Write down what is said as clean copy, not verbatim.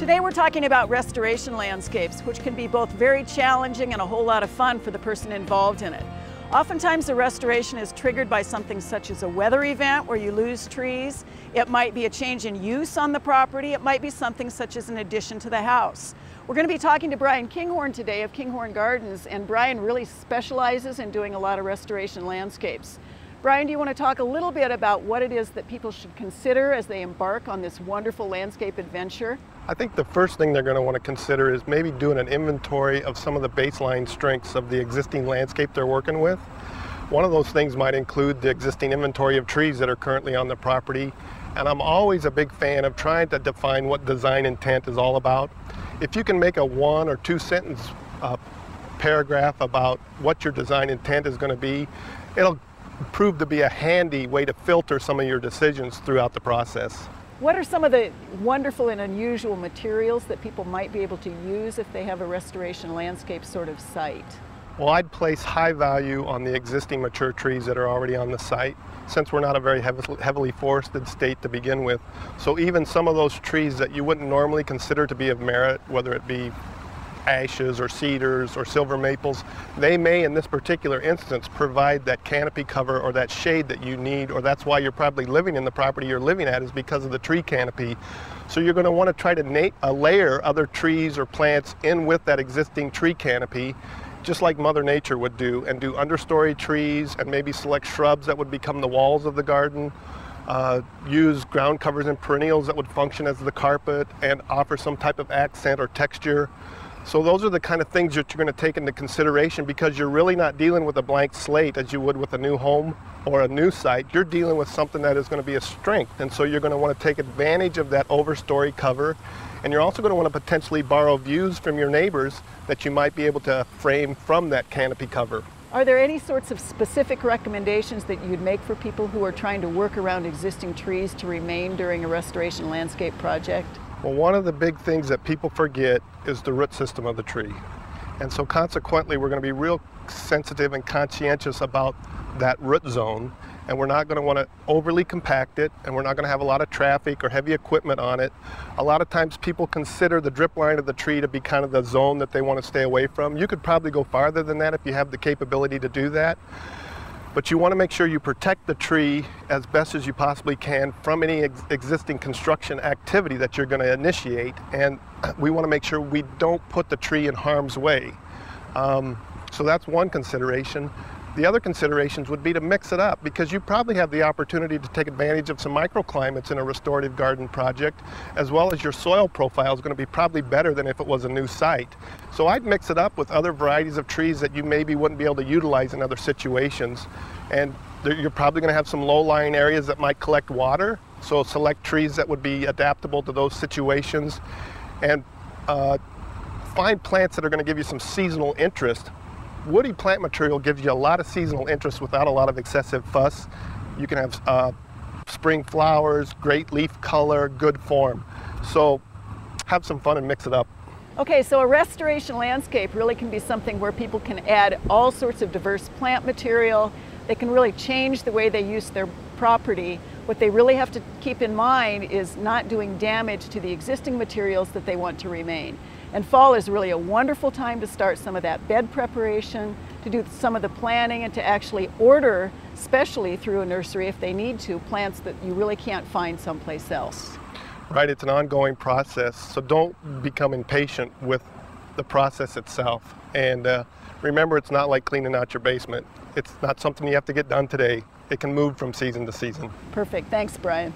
Today we're talking about restoration landscapes, which can be both very challenging and a whole lot of fun for the person involved in it. Oftentimes a restoration is triggered by something such as a weather event where you lose trees. It might be a change in use on the property. It might be something such as an addition to the house. We're going to be talking to Brian Kinghorn today of Kinghorn Gardens, and Brian really specializes in doing a lot of restoration landscapes. Brian, do you want to talk a little bit about what it is that people should consider as they embark on this wonderful landscape adventure? I think the first thing they're going to want to consider is maybe doing an inventory of some of the baseline strengths of the existing landscape they're working with. One of those things might include the existing inventory of trees that are currently on the property. And I'm always a big fan of trying to define what design intent is all about. If you can make a 1 or 2 sentence paragraph about what your design intent is going to be, it'll prove to be a handy way to filter some of your decisions throughout the process. What are some of the wonderful and unusual materials that people might be able to use if they have a restoration landscape sort of site? Well, I'd place high value on the existing mature trees that are already on the site, since we're not a very heavily forested state to begin with. So even some of those trees that you wouldn't normally consider to be of merit, whether it be ashes or cedars or silver maples, they may in this particular instance provide that canopy cover or that shade that you need, or that's why you're probably living in the property you're living at, is because of the tree canopy. So you're going to want to try to layer other trees or plants in with that existing tree canopy, just like Mother Nature would do, and do understory trees and maybe select shrubs that would become the walls of the garden. Use ground covers and perennials that would function as the carpet and offer some type of accent or texture. So those are the kind of things that you're going to take into consideration, because you're really not dealing with a blank slate as you would with a new home or a new site. You're dealing with something that is going to be a strength, and so you're going to want to take advantage of that overstory cover, and you're also going to want to potentially borrow views from your neighbors that you might be able to frame from that canopy cover. Are there any sorts of specific recommendations that you'd make for people who are trying to work around existing trees to remain during a restoration landscape project? Well, one of the big things that people forget is the root system of the tree. And so consequently, we're going to be real sensitive and conscientious about that root zone. And we're not going to want to overly compact it, and we're not going to have a lot of traffic or heavy equipment on it. A lot of times people consider the drip line of the tree to be kind of the zone that they want to stay away from. You could probably go farther than that if you have the capability to do that. But you want to make sure you protect the tree as best as you possibly can from any existing construction activity that you're going to initiate. And we want to make sure we don't put the tree in harm's way. So that's one consideration. The other considerations would be to mix it up, because you probably have the opportunity to take advantage of some microclimates in a restorative garden project, as well as your soil profile is going to be probably better than if it was a new site. So I'd mix it up with other varieties of trees that you maybe wouldn't be able to utilize in other situations. And you're probably going to have some low-lying areas that might collect water, so select trees that would be adaptable to those situations. And find plants that are going to give you some seasonal interest. Woody plant material gives you a lot of seasonal interest without a lot of excessive fuss. You can have spring flowers, great leaf color, good form. So have some fun and mix it up. Okay, so a restoration landscape really can be something where people can add all sorts of diverse plant material. They can really change the way they use their property. What they really have to keep in mind is not doing damage to the existing materials that they want to remain. And fall is really a wonderful time to start some of that bed preparation, to do some of the planning, and to actually order, especially through a nursery if they need to, plants that you really can't find someplace else. Right, it's an ongoing process, so don't become impatient with the process itself. And remember, it's not like cleaning out your basement. It's not something you have to get done today. It can move from season to season. Perfect. Thanks, Brian.